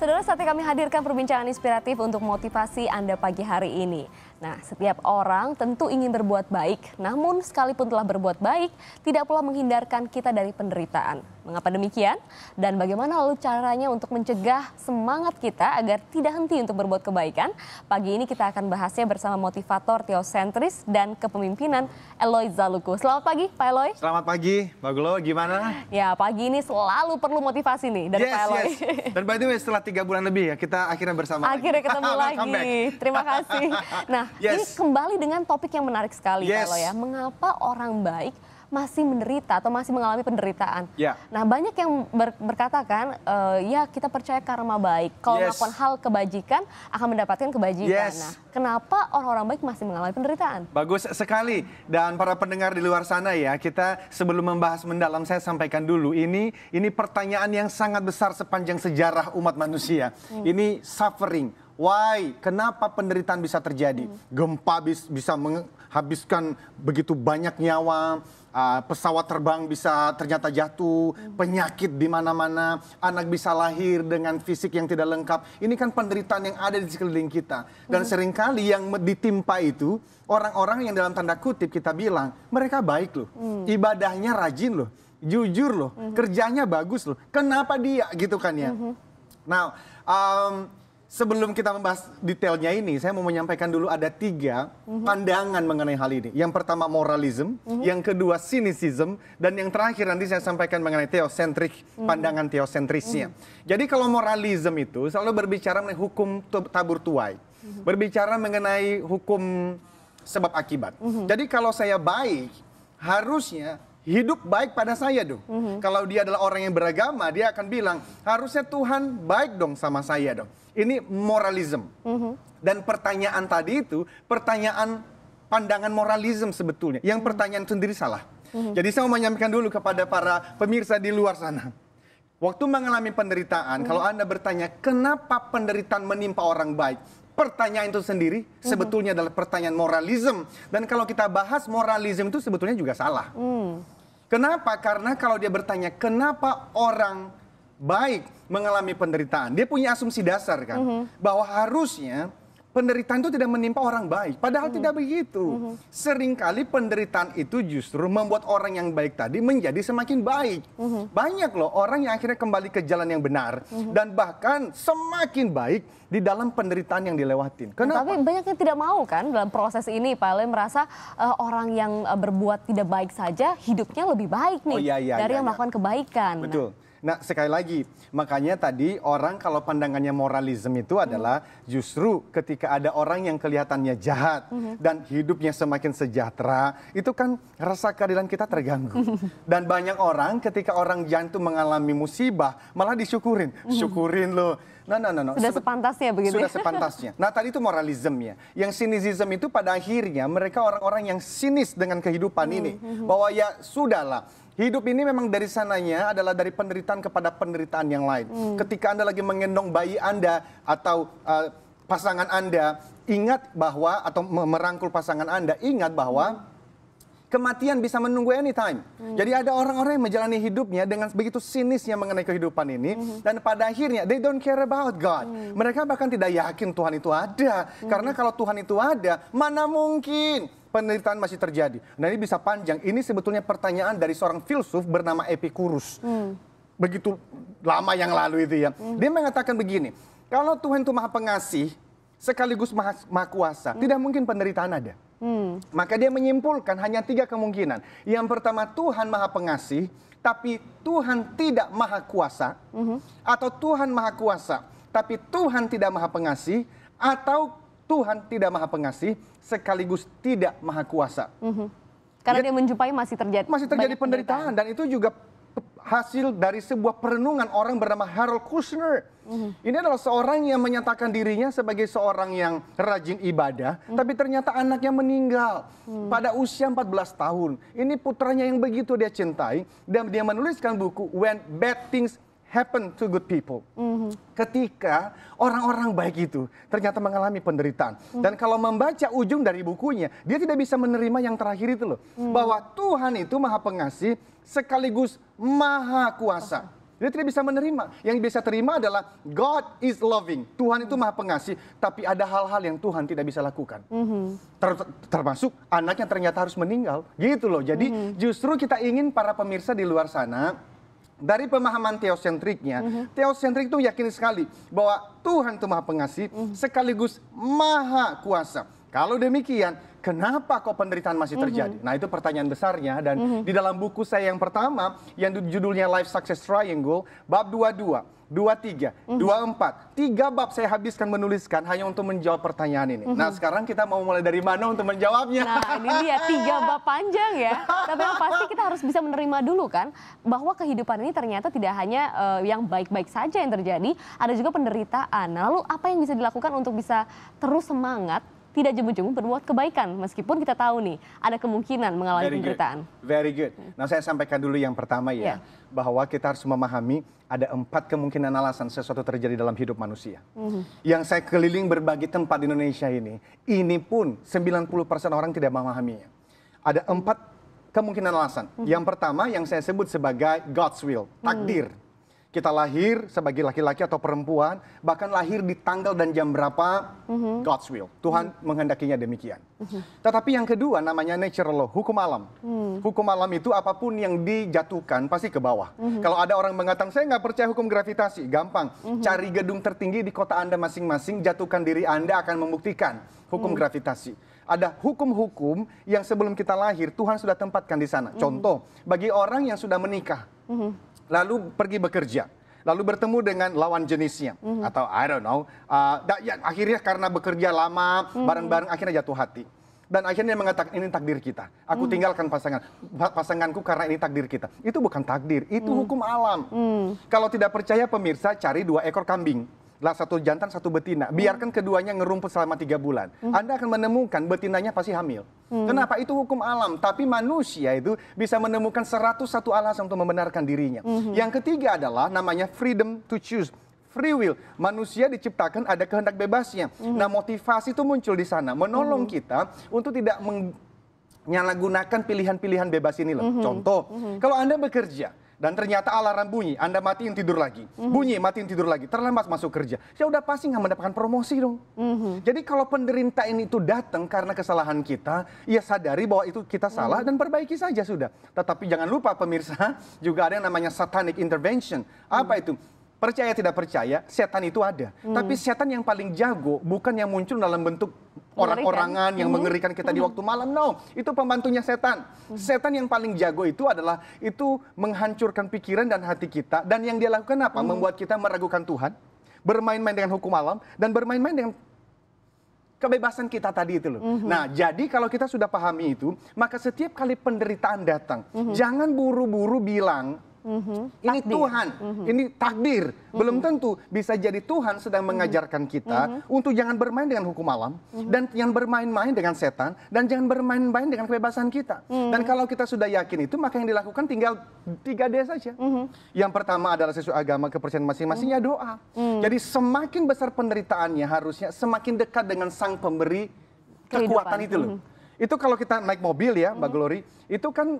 Saudara, saatnya kami hadirkan perbincangan inspiratif untuk motivasi Anda pagi hari ini. Nah, setiap orang tentu ingin berbuat baik, namun sekalipun telah berbuat baik, tidak pula menghindarkan kita dari penderitaan. Mengapa demikian? Dan bagaimana lalu caranya untuk mencegah semangat kita agar tidak henti untuk berbuat kebaikan? Pagi ini kita akan bahasnya bersama motivator teosentris dan kepemimpinan Eloy Zaluku. Selamat pagi, Pak Eloy. Selamat pagi, Mbak Glo, gimana? Ya, pagi ini selalu perlu motivasi nih dari Pak Eloy. Dan by the way, setelah 3 bulan lebih ya, kita akhirnya bersama akhirnya lagi. Ketemu lagi. Terima kasih. Nah, ini kembali dengan topik yang menarik sekali, Pak Eloy ya. Mengapa orang baik masih menderita atau masih mengalami penderitaan? Nah, banyak yang berkata kan, ya kita percaya karma baik. Kalau melakukan hal kebajikan akan mendapatkan kebajikan. Nah, kenapa orang-orang baik masih mengalami penderitaan? Bagus sekali. Dan para pendengar di luar sana ya, kita sebelum membahas mendalam, saya sampaikan dulu. Ini pertanyaan yang sangat besar sepanjang sejarah umat manusia. Ini suffering. Why? Kenapa penderitaan bisa terjadi? Gempa bisa menghabiskan begitu banyak nyawa. Pesawat terbang bisa ternyata jatuh, penyakit di mana-mana, anak bisa lahir dengan fisik yang tidak lengkap. Ini kan penderitaan yang ada di sekeliling kita. Dan seringkali yang ditimpa itu, orang-orang yang dalam tanda kutip kita bilang, mereka baik loh, ibadahnya rajin loh, jujur loh, kerjanya bagus loh. Kenapa dia gitu kan ya? Nah, sebelum kita membahas detailnya ini, saya mau menyampaikan dulu ada 3 pandangan mengenai hal ini. Yang pertama moralism, yang kedua cynicism, dan yang terakhir nanti saya sampaikan mengenai teosentrik, pandangan teosentrisnya. Jadi kalau moralism itu selalu berbicara mengenai hukum tabur tuai, berbicara mengenai hukum sebab akibat. Jadi kalau saya baik, harusnya hidup baik pada saya dong. Kalau dia adalah orang yang beragama, dia akan bilang, harusnya Tuhan baik dong sama saya dong. Ini moralism. Dan pertanyaan tadi itu, pertanyaan pandangan moralism sebetulnya. Yang pertanyaan sendiri salah. Jadi saya mau menyampaikan dulu kepada para pemirsa di luar sana. Waktu mengalami penderitaan, kalau Anda bertanya, kenapa penderitaan menimpa orang baik? Pertanyaan itu sendiri sebetulnya adalah pertanyaan moralism. Dan kalau kita bahas moralism itu sebetulnya juga salah. Kenapa? Karena kalau dia bertanya, kenapa orang baik mengalami penderitaan? Dia punya asumsi dasar kan, bahwa harusnya penderitaan itu tidak menimpa orang baik. Padahal tidak begitu. Seringkali penderitaan itu justru membuat orang yang baik tadi menjadi semakin baik. Banyak loh orang yang akhirnya kembali ke jalan yang benar. Dan bahkan semakin baik di dalam penderitaan yang dilewatin. Kenapa? Tapi banyak yang tidak mau kan dalam proses ini, Pak Eloy merasa orang yang berbuat tidak baik saja hidupnya lebih baik nih dari yang melakukan kebaikan. Betul. Nah, sekali lagi, makanya tadi orang kalau pandangannya moralism itu adalah justru ketika ada orang yang kelihatannya jahat dan hidupnya semakin sejahtera, itu kan rasa keadilan kita terganggu. Dan banyak orang ketika orang jantung mengalami musibah, malah disyukurin. Syukurin loh. No. Sudah sepantasnya begitu. Sudah sepantasnya. Nah, tadi itu moralismnya. Yang cynicism itu pada akhirnya mereka orang-orang yang sinis dengan kehidupan ini. Bahwa ya sudahlah. Hidup ini memang dari sananya adalah dari penderitaan kepada penderitaan yang lain. Ketika Anda lagi menggendong bayi Anda atau pasangan Anda, ingat bahwa, atau merangkul pasangan Anda, ingat bahwa kematian bisa menunggu anytime. Jadi ada orang-orang yang menjalani hidupnya dengan begitu sinisnya mengenai kehidupan ini. Dan pada akhirnya, they don't care about God. Mereka bahkan tidak yakin Tuhan itu ada. Karena kalau Tuhan itu ada, mana mungkin penderitaan masih terjadi. Nah, ini bisa panjang. Ini sebetulnya pertanyaan dari seorang filsuf bernama Epicurus. Begitu lama yang lalu itu ya. Dia mengatakan begini, kalau Tuhan itu maha pengasih, sekaligus maha kuasa, tidak mungkin penderitaan ada. Maka dia menyimpulkan hanya 3 kemungkinan. Yang pertama, Tuhan maha pengasih, tapi Tuhan tidak maha kuasa. Atau Tuhan maha kuasa, tapi Tuhan tidak maha pengasih. Atau Tuhan tidak maha pengasih, sekaligus tidak maha kuasa. Karena dia menjumpai masih terjadi penderitaan. Dan itu juga hasil dari sebuah perenungan orang bernama Harold Kushner. Ini adalah seorang yang menyatakan dirinya sebagai seorang yang rajin ibadah, tapi ternyata anaknya meninggal pada usia 14 tahun. Ini putranya yang begitu dia cintai, dan dia menuliskan buku When Bad Things Happen to Good People. Ketika orang-orang baik itu ternyata mengalami penderitaan. Dan kalau membaca ujung dari bukunya, dia tidak bisa menerima yang terakhir itu loh. Bahwa Tuhan itu maha pengasih sekaligus maha kuasa. Dia tidak bisa menerima. Yang bisa terima adalah God is loving. Tuhan itu maha pengasih, tapi ada hal-hal yang Tuhan tidak bisa lakukan. Termasuk anak yang ternyata harus meninggal. Gitu loh. Jadi justru kita ingin para pemirsa di luar sana, dari pemahaman teosentriknya, teosentrik itu yakin sekali bahwa Tuhan itu maha pengasih, sekaligus maha kuasa. Kalau demikian, kenapa kok penderitaan masih terjadi? Nah, itu pertanyaan besarnya. Dan di dalam buku saya yang pertama, yang judulnya Life Success Triangle, bab 22, 23, 24, 3 bab saya habiskan menuliskan hanya untuk menjawab pertanyaan ini. Nah, sekarang kita mau mulai dari mana untuk menjawabnya? Nah, ini dia 3 bab panjang ya. Tapi yang pasti kita harus bisa menerima dulu kan, bahwa kehidupan ini ternyata tidak hanya yang baik-baik saja yang terjadi, ada juga penderitaan. Nah, lalu apa yang bisa dilakukan untuk bisa terus semangat, tidak jemu-jemu berbuat kebaikan, meskipun kita tahu nih ada kemungkinan mengalami penderitaan. Very good. Nah, saya sampaikan dulu yang pertama ya, bahwa kita harus memahami ada 4 kemungkinan alasan sesuatu terjadi dalam hidup manusia. Yang saya keliling berbagi tempat di Indonesia ini pun 90% orang tidak memahaminya. Ada 4 kemungkinan alasan. Yang pertama yang saya sebut sebagai God's will, takdir. Kita lahir sebagai laki-laki atau perempuan, bahkan lahir di tanggal dan jam berapa, God's will. Tuhan menghendakinya demikian. Tetapi yang kedua namanya natural law, hukum alam. Hukum alam itu apapun yang dijatuhkan pasti ke bawah. Kalau ada orang mengatakan, saya nggak percaya hukum gravitasi, gampang. Cari gedung tertinggi di kota Anda masing-masing, jatuhkan diri Anda akan membuktikan hukum gravitasi. Ada hukum-hukum yang sebelum kita lahir, Tuhan sudah tempatkan di sana. Contoh, bagi orang yang sudah menikah, lalu pergi bekerja, lalu bertemu dengan lawan jenisnya, atau I don't know, akhirnya karena bekerja lama, bareng-bareng akhirnya jatuh hati. Dan akhirnya mengatakan ini takdir kita. Aku tinggalkan pasanganku karena ini takdir kita. Itu bukan takdir, itu hukum alam. Kalau tidak percaya pemirsa, cari 2 ekor kambing. Lah 1 jantan 1 betina. Biarkan keduanya ngerumput selama 3 bulan. Anda akan menemukan betinanya pasti hamil. Kenapa? Itu hukum alam. Tapi manusia itu bisa menemukan 101 alasan untuk membenarkan dirinya. Yang ketiga adalah namanya freedom to choose. Free will. Manusia diciptakan ada kehendak bebasnya. Nah, motivasi itu muncul di sana. Menolong kita untuk tidak menyalahgunakan pilihan-pilihan bebas ini loh. Contoh, kalau Anda bekerja, dan ternyata alarm bunyi, Anda matiin tidur lagi. Bunyi, matiin tidur lagi. Terlambat masuk kerja. Ya udah pasti nggak mendapatkan promosi dong. Jadi kalau penderitaan itu datang karena kesalahan kita, ya sadari bahwa itu kita salah dan perbaiki saja sudah. Tetapi jangan lupa pemirsa, juga ada yang namanya satanic intervention. Apa itu? Percaya tidak percaya, setan itu ada. Tapi setan yang paling jago bukan yang muncul dalam bentuk orang-orangan yang mengerikan kita di waktu malam. No, itu pembantunya setan. Setan yang paling jago itu adalah itu menghancurkan pikiran dan hati kita. Dan yang dia lakukan apa? Membuat kita meragukan Tuhan, bermain-main dengan hukum alam, dan bermain-main dengan kebebasan kita tadi itu loh. Nah, jadi kalau kita sudah pahami itu, maka setiap kali penderitaan datang, jangan buru-buru bilang, ini takdir. Tuhan, ini takdir. Belum tentu, bisa jadi Tuhan sedang mengajarkan kita untuk jangan bermain dengan hukum alam, dan jangan bermain-main dengan setan, dan jangan bermain-main dengan kebebasan kita. Dan kalau kita sudah yakin itu, maka yang dilakukan tinggal 3D saja. Yang pertama adalah sesuai agama kepercayaan masing-masing, ya doa. Jadi semakin besar penderitaannya harusnya semakin dekat dengan sang pemberi kekuatan itu loh. Itu kalau kita naik mobil ya, Mbak Glory, itu kan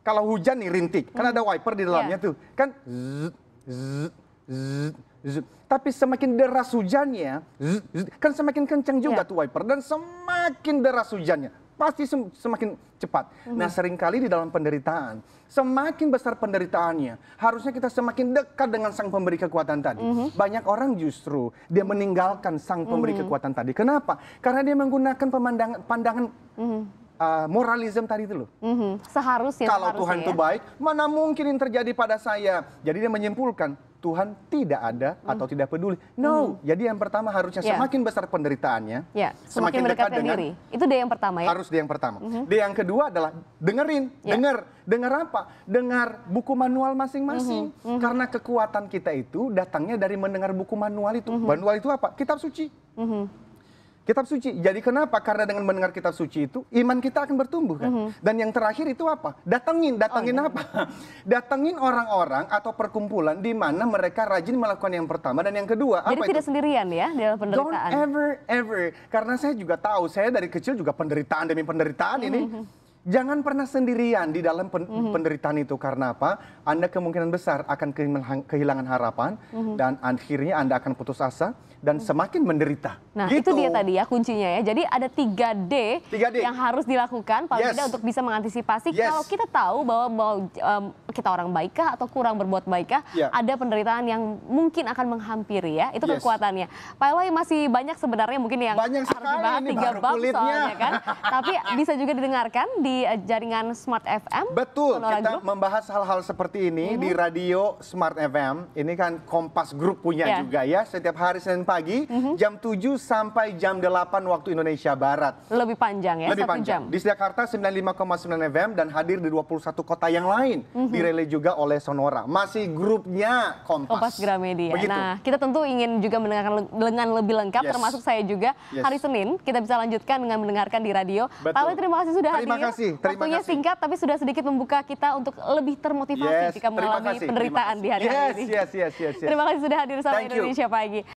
kalau hujan nih rintik, kan ada wiper di dalamnya tuh, kan zzz, zzz, zzz, zzz. Tapi semakin deras hujannya, zzz, zzz, kan semakin kencang juga tuh wiper, dan semakin deras hujannya, pasti semakin cepat. Nah, seringkali di dalam penderitaan, semakin besar penderitaannya, harusnya kita semakin dekat dengan sang pemberi kekuatan tadi. Banyak orang justru dia meninggalkan sang pemberi kekuatan tadi. Kenapa? Karena dia menggunakan pandangan moralisme tadi itu loh. Seharusnya. Kalau Tuhan itu baik, mana mungkin yang terjadi pada saya? Jadi dia menyimpulkan, Tuhan tidak ada atau tidak peduli. No, jadi yang pertama harusnya semakin besar penderitaannya, semakin dekat dengan diri. Itu dia yang pertama ya? Harus dia yang pertama. Dia yang kedua adalah dengerin, dengar apa? Dengar buku manual masing-masing. Karena kekuatan kita itu datangnya dari mendengar buku manual itu. Manual itu apa? Kitab suci. Kitab suci. Jadi kenapa? Karena dengan mendengar kitab suci itu, iman kita akan bertumbuh kan. Dan yang terakhir itu apa? Datangin apa? Datangin orang-orang atau perkumpulan di mana mereka rajin melakukan yang pertama dan yang kedua. Jadi apa tidak itu? Sendirian ya dalam penderitaan. Don't ever. Karena saya juga tahu, saya dari kecil juga penderitaan demi penderitaan ini. Jangan pernah sendirian di dalam penderitaan itu. Karena apa? Anda kemungkinan besar akan kehilangan harapan dan akhirnya Anda akan putus asa dan semakin menderita. Nah, gitu. itu dia tadi ya kuncinya ya. Jadi ada 3D, 3D yang harus dilakukan paling tidak untuk bisa mengantisipasi kalau kita tahu bahwa kita orang baikkah atau kurang berbuat baikkah, ada penderitaan yang mungkin akan menghampiri ya. Itu kekuatannya. Pak Eloy, masih banyak sebenarnya mungkin yang harus dibahas 3 bab soalnya kan. Tapi bisa juga didengarkan di jaringan Smart FM. Betul, Sonora kita Group membahas hal-hal seperti ini di radio Smart FM. Ini kan Kompas Group punya juga ya. Setiap hari Senin pagi jam 7 sampai jam 8 waktu Indonesia Barat. Lebih panjang ya, lebih 1 panjang. jam. Di Jakarta 95,9 FM dan hadir di 21 kota yang lain. Direlay juga oleh Sonora. Masih grupnya Kompas Gramedia. Begitu. Nah, kita tentu ingin juga mendengarkan dengan lebih lengkap, termasuk saya juga. Hari Senin kita bisa lanjutkan dengan mendengarkan di radio. Pak Eloy, terima kasih sudah hadir. Waktunya singkat tapi sudah sedikit membuka kita untuk lebih termotivasi jika mengalami penderitaan di hari-hari ini. Terima kasih sudah hadir sama Indonesia Pagi.